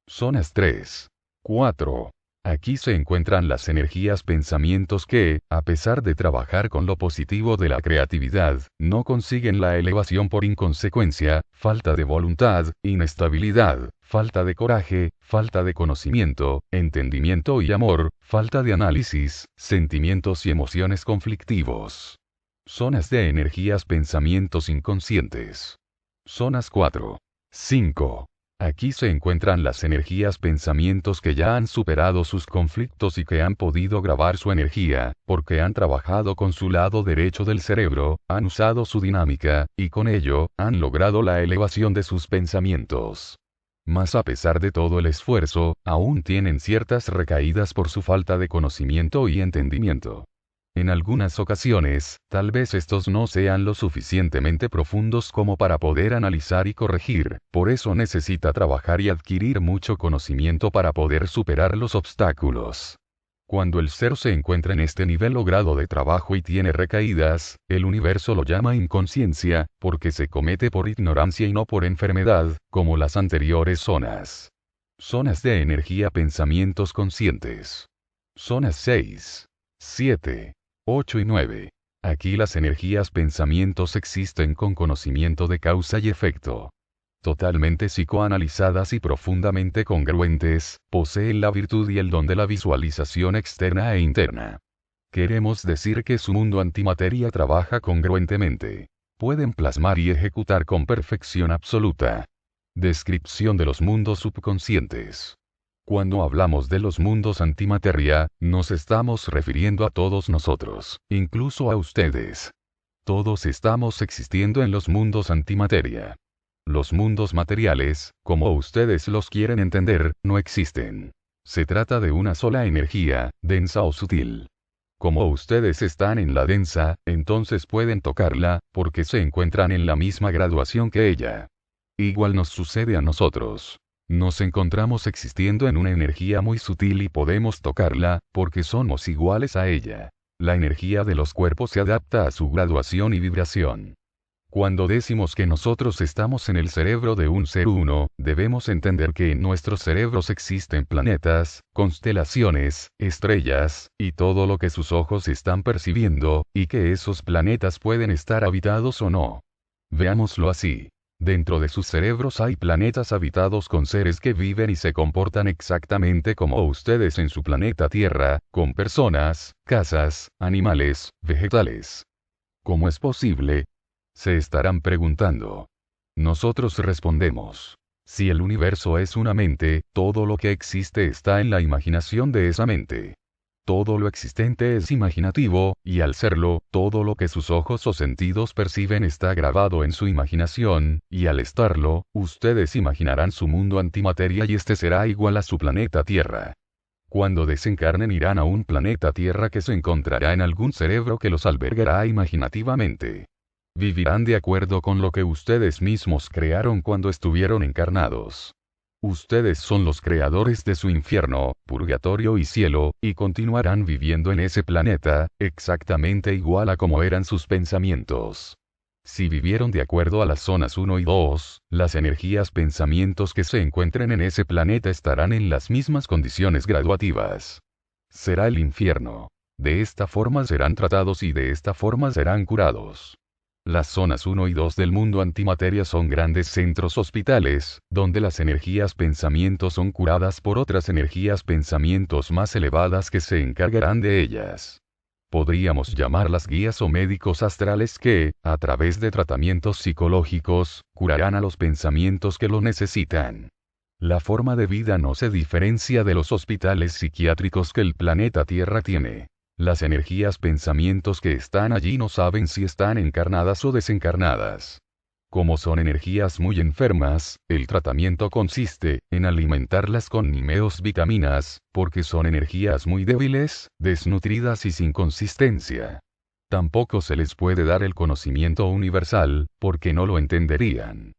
Zonas 3. 4. Aquí se encuentran las energías pensamientos que, a pesar de trabajar con lo positivo de la creatividad, no consiguen la elevación por inconsecuencia, falta de voluntad, inestabilidad, falta de coraje, falta de conocimiento, entendimiento y amor, falta de análisis, sentimientos y emociones conflictivos. Zonas de energías pensamientos inconscientes. Zonas 4. 5. Aquí se encuentran las energías pensamientos que ya han superado sus conflictos y que han podido grabar su energía, porque han trabajado con su lado derecho del cerebro, han usado su dinámica, y con ello, han logrado la elevación de sus pensamientos. Mas a pesar de todo el esfuerzo, aún tienen ciertas recaídas por su falta de conocimiento y entendimiento. En algunas ocasiones, tal vez estos no sean lo suficientemente profundos como para poder analizar y corregir, por eso necesita trabajar y adquirir mucho conocimiento para poder superar los obstáculos. Cuando el ser se encuentra en este nivel o grado de trabajo y tiene recaídas, el universo lo llama inconsciencia, porque se comete por ignorancia y no por enfermedad, como las anteriores zonas. Zonas de energía pensamientos conscientes. Zonas 6, 7. 8 y 9. Aquí las energías pensamientos existen con conocimiento de causa y efecto. Totalmente psicoanalizadas y profundamente congruentes, poseen la virtud y el don de la visualización externa e interna. Queremos decir que su mundo antimateria trabaja congruentemente. Pueden plasmar y ejecutar con perfección absoluta. Descripción de los mundos subconscientes. Cuando hablamos de los mundos antimateria, nos estamos refiriendo a todos nosotros, incluso a ustedes. Todos estamos existiendo en los mundos antimateria. los mundos materiales, como ustedes los quieren entender, no existen. Se trata de una sola energía, densa o sutil. Como ustedes están en la densa, entonces pueden tocarla, porque se encuentran en la misma graduación que ella. Igual nos sucede a nosotros. Nos encontramos existiendo en una energía muy sutil y podemos tocarla, porque somos iguales a ella. La energía de los cuerpos se adapta a su graduación y vibración. Cuando decimos que nosotros estamos en el cerebro de un ser uno, debemos entender que en nuestros cerebros existen planetas, constelaciones, estrellas, y todo lo que sus ojos están percibiendo, y que esos planetas pueden estar habitados o no. Veámoslo así. Dentro de sus cerebros hay planetas habitados con seres que viven y se comportan exactamente como ustedes en su planeta Tierra, con personas, casas, animales, vegetales. ¿Cómo es posible? Se estarán preguntando. Nosotros respondemos. Si el universo es una mente, todo lo que existe está en la imaginación de esa mente. Todo lo existente es imaginativo, y al serlo, todo lo que sus ojos o sentidos perciben está grabado en su imaginación, y al estarlo, ustedes imaginarán su mundo antimateria y este será igual a su planeta Tierra. Cuando desencarnen irán a un planeta Tierra que se encontrará en algún cerebro que los albergará imaginativamente. Vivirán de acuerdo con lo que ustedes mismos crearon cuando estuvieron encarnados. Ustedes son los creadores de su infierno, purgatorio y cielo, y continuarán viviendo en ese planeta, exactamente igual a como eran sus pensamientos. Si vivieron de acuerdo a las zonas 1 y 2, las energías pensamientos que se encuentren en ese planeta estarán en las mismas condiciones graduativas. Será el infierno. De esta forma serán tratados y de esta forma serán curados. Las zonas 1 y 2 del mundo antimateria son grandes centros hospitales, donde las energías pensamientos son curadas por otras energías pensamientos más elevadas que se encargarán de ellas. Podríamos llamarlas guías o médicos astrales que, a través de tratamientos psicológicos, curarán a los pensamientos que lo necesitan. La forma de vida no se diferencia de los hospitales psiquiátricos que el planeta Tierra tiene. Las energías pensamientos que están allí no saben si están encarnadas o desencarnadas. Como son energías muy enfermas, el tratamiento consiste en alimentarlas con nimeos vitaminas, porque son energías muy débiles, desnutridas y sin consistencia. Tampoco se les puede dar el conocimiento universal, porque no lo entenderían.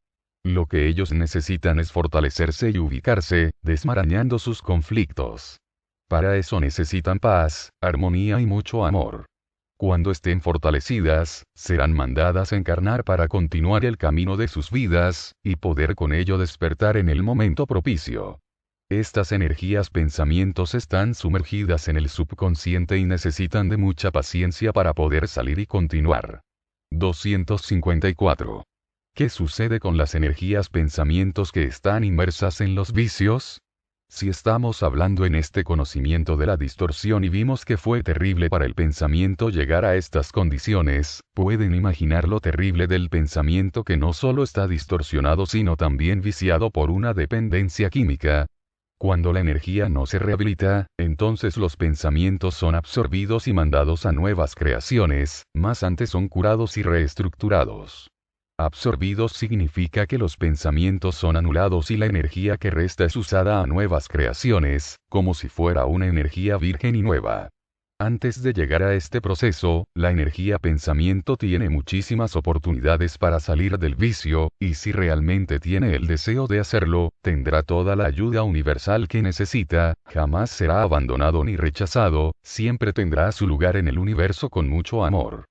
Lo que ellos necesitan es fortalecerse y ubicarse, desmarañando sus conflictos. Para eso necesitan paz, armonía y mucho amor. Cuando estén fortalecidas, serán mandadas a encarnar para continuar el camino de sus vidas, y poder con ello despertar en el momento propicio. Estas energías pensamientos están sumergidas en el subconsciente y necesitan de mucha paciencia para poder salir y continuar. 254. ¿Qué sucede con las energías pensamientos que están inmersas en los vicios? Si estamos hablando en este conocimiento de la distorsión y vimos que fue terrible para el pensamiento llegar a estas condiciones, pueden imaginar lo terrible del pensamiento que no solo está distorsionado sino también viciado por una dependencia química. Cuando la energía no se rehabilita, entonces los pensamientos son absorbidos y mandados a nuevas creaciones, más antes son curados y reestructurados. Absorbidos significa que los pensamientos son anulados y la energía que resta es usada a nuevas creaciones, como si fuera una energía virgen y nueva. Antes de llegar a este proceso, la energía pensamiento tiene muchísimas oportunidades para salir del vicio, y si realmente tiene el deseo de hacerlo, tendrá toda la ayuda universal que necesita, jamás será abandonado ni rechazado, siempre tendrá su lugar en el universo con mucho amor.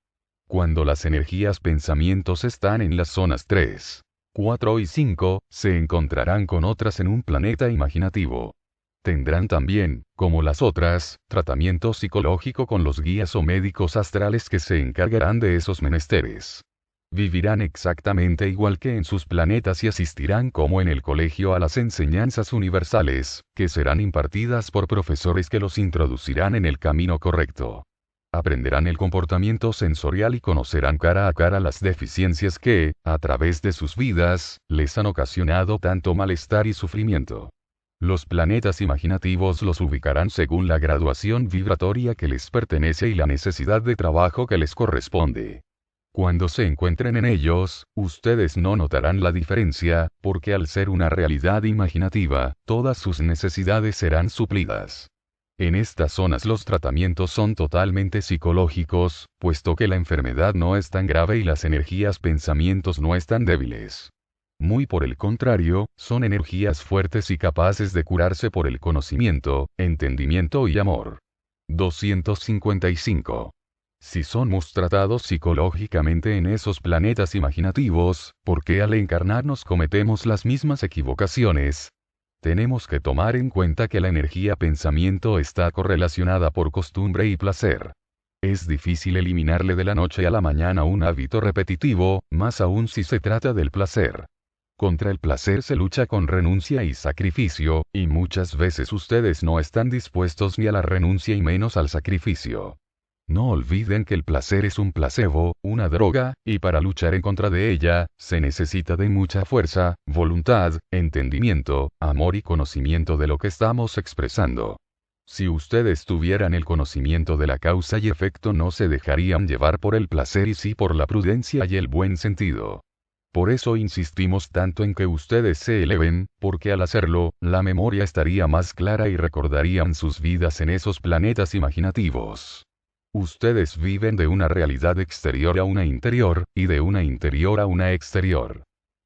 Cuando las energías pensamientos están en las zonas 3, 4 y 5, se encontrarán con otras en un planeta imaginativo. Tendrán también, como las otras, tratamiento psicológico con los guías o médicos astrales que se encargarán de esos menesteres. Vivirán exactamente igual que en sus planetas y asistirán como en el colegio a las enseñanzas universales, que serán impartidas por profesores que los introducirán en el camino correcto. Aprenderán el comportamiento sensorial y conocerán cara a cara las deficiencias que, a través de sus vidas, les han ocasionado tanto malestar y sufrimiento. Los planetas imaginativos los ubicarán según la graduación vibratoria que les pertenece y la necesidad de trabajo que les corresponde. Cuando se encuentren en ellos, ustedes no notarán la diferencia, porque al ser una realidad imaginativa, todas sus necesidades serán suplidas. En estas zonas los tratamientos son totalmente psicológicos, puesto que la enfermedad no es tan grave y las energías pensamientos no están débiles. Muy por el contrario, son energías fuertes y capaces de curarse por el conocimiento, entendimiento y amor. 255. Si somos tratados psicológicamente en esos planetas imaginativos, ¿por qué al encarnarnos cometemos las mismas equivocaciones? Tenemos que tomar en cuenta que la energía pensamiento está correlacionada por costumbre y placer. Es difícil eliminarle de la noche a la mañana un hábito repetitivo, más aún si se trata del placer. Contra el placer se lucha con renuncia y sacrificio, y muchas veces ustedes no están dispuestos ni a la renuncia y menos al sacrificio. No olviden que el placer es un placebo, una droga, y para luchar en contra de ella, se necesita de mucha fuerza, voluntad, entendimiento, amor y conocimiento de lo que estamos expresando. Si ustedes tuvieran el conocimiento de la causa y efecto no se dejarían llevar por el placer y sí por la prudencia y el buen sentido. Por eso insistimos tanto en que ustedes se eleven, porque al hacerlo, la memoria estaría más clara y recordarían sus vidas en esos planetas imaginativos. Ustedes viven de una realidad exterior a una interior, y de una interior a una exterior.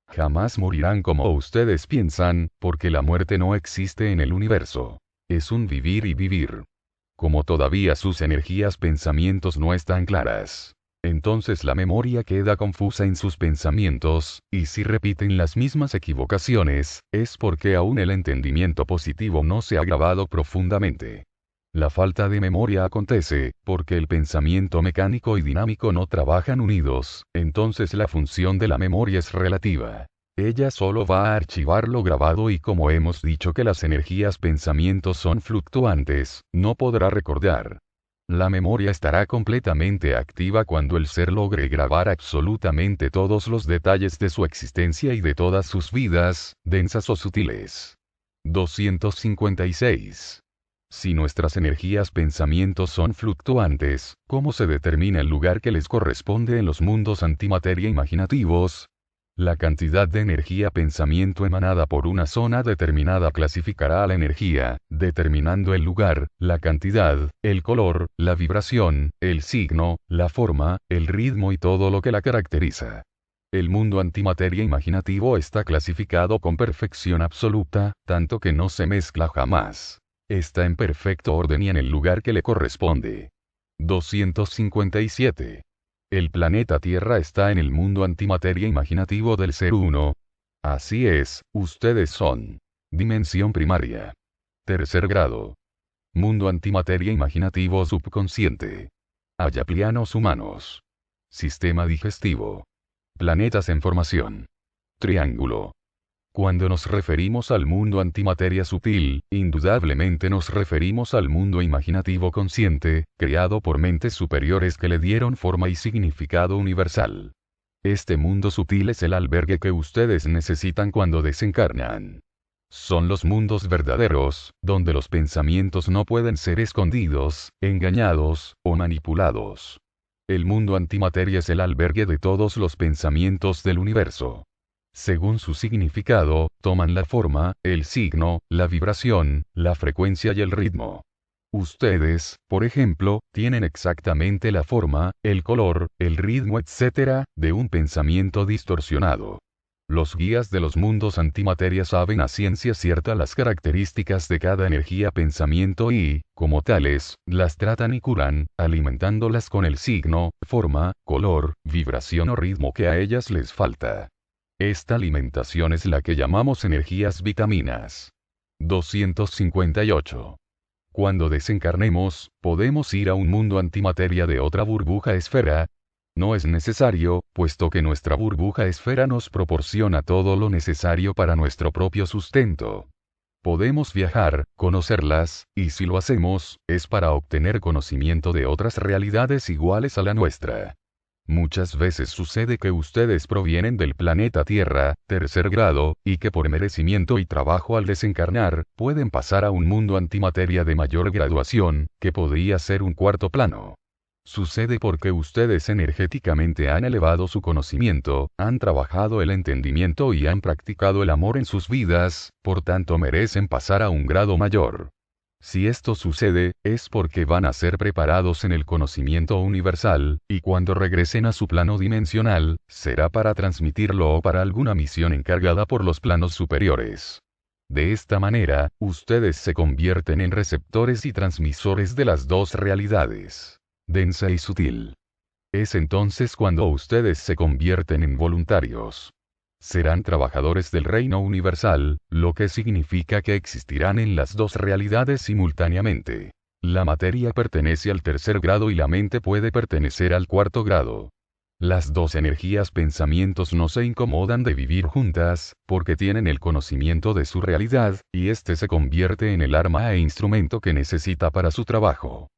Jamás morirán como ustedes piensan, porque la muerte no existe en el universo. Es un vivir y vivir. Como todavía sus energías pensamientos no están claras, entonces la memoria queda confusa en sus pensamientos, y si repiten las mismas equivocaciones, es porque aún el entendimiento positivo no se ha grabado profundamente. La falta de memoria acontece, porque el pensamiento mecánico y dinámico no trabajan unidos, entonces la función de la memoria es relativa. Ella solo va a archivar lo grabado y como hemos dicho que las energías pensamientos son fluctuantes, no podrá recordar. La memoria estará completamente activa cuando el ser logre grabar absolutamente todos los detalles de su existencia y de todas sus vidas, densas o sutiles. 256. Si nuestras energías pensamientos son fluctuantes, ¿cómo se determina el lugar que les corresponde en los mundos antimateria imaginativos? La cantidad de energía pensamiento emanada por una zona determinada clasificará a la energía, determinando el lugar, la cantidad, el color, la vibración, el signo, la forma, el ritmo y todo lo que la caracteriza. El mundo antimateria imaginativo está clasificado con perfección absoluta, tanto que no se mezcla jamás. Está en perfecto orden y en el lugar que le corresponde. 257. El planeta Tierra está en el mundo antimateria imaginativo del ser uno. Así es, ustedes son. Dimensión primaria. Tercer grado. Mundo antimateria imaginativo subconsciente. Ayaplianos humanos. Sistema digestivo. Planetas en formación. Triángulo. Cuando nos referimos al mundo antimateria sutil, indudablemente nos referimos al mundo imaginativo consciente, creado por mentes superiores que le dieron forma y significado universal. Este mundo sutil es el albergue que ustedes necesitan cuando desencarnan. Son los mundos verdaderos, donde los pensamientos no pueden ser escondidos, engañados, o manipulados. El mundo antimateria es el albergue de todos los pensamientos del universo. Según su significado, toman la forma, el signo, la vibración, la frecuencia y el ritmo. Ustedes, por ejemplo, tienen exactamente la forma, el color, el ritmo etc., de un pensamiento distorsionado. Los guías de los mundos antimateria saben a ciencia cierta las características de cada energía pensamiento y, como tales, las tratan y curan, alimentándolas con el signo, forma, color, vibración o ritmo que a ellas les falta. Esta alimentación es la que llamamos energías vitaminas. 258. Cuando desencarnemos, ¿podemos ir a un mundo antimateria de otra burbuja esfera? No es necesario, puesto que nuestra burbuja esfera nos proporciona todo lo necesario para nuestro propio sustento. Podemos viajar, conocerlas, y si lo hacemos, es para obtener conocimiento de otras realidades iguales a la nuestra. Muchas veces sucede que ustedes provienen del planeta Tierra, tercer grado, y que por merecimiento y trabajo al desencarnar, pueden pasar a un mundo antimateria de mayor graduación, que podría ser un cuarto plano. Sucede porque ustedes energéticamente han elevado su conocimiento, han trabajado el entendimiento y han practicado el amor en sus vidas, por tanto merecen pasar a un grado mayor. Si esto sucede, es porque van a ser preparados en el conocimiento universal, y cuando regresen a su plano dimensional, será para transmitirlo o para alguna misión encargada por los planos superiores. De esta manera, ustedes se convierten en receptores y transmisores de las dos realidades, densa y sutil. Es entonces cuando ustedes se convierten en voluntarios. Serán trabajadores del reino universal, lo que significa que existirán en las dos realidades simultáneamente. La materia pertenece al tercer grado y la mente puede pertenecer al cuarto grado. Las dos energías pensamientos no se incomodan de vivir juntas, porque tienen el conocimiento de su realidad, y éste se convierte en el arma e instrumento que necesita para su trabajo.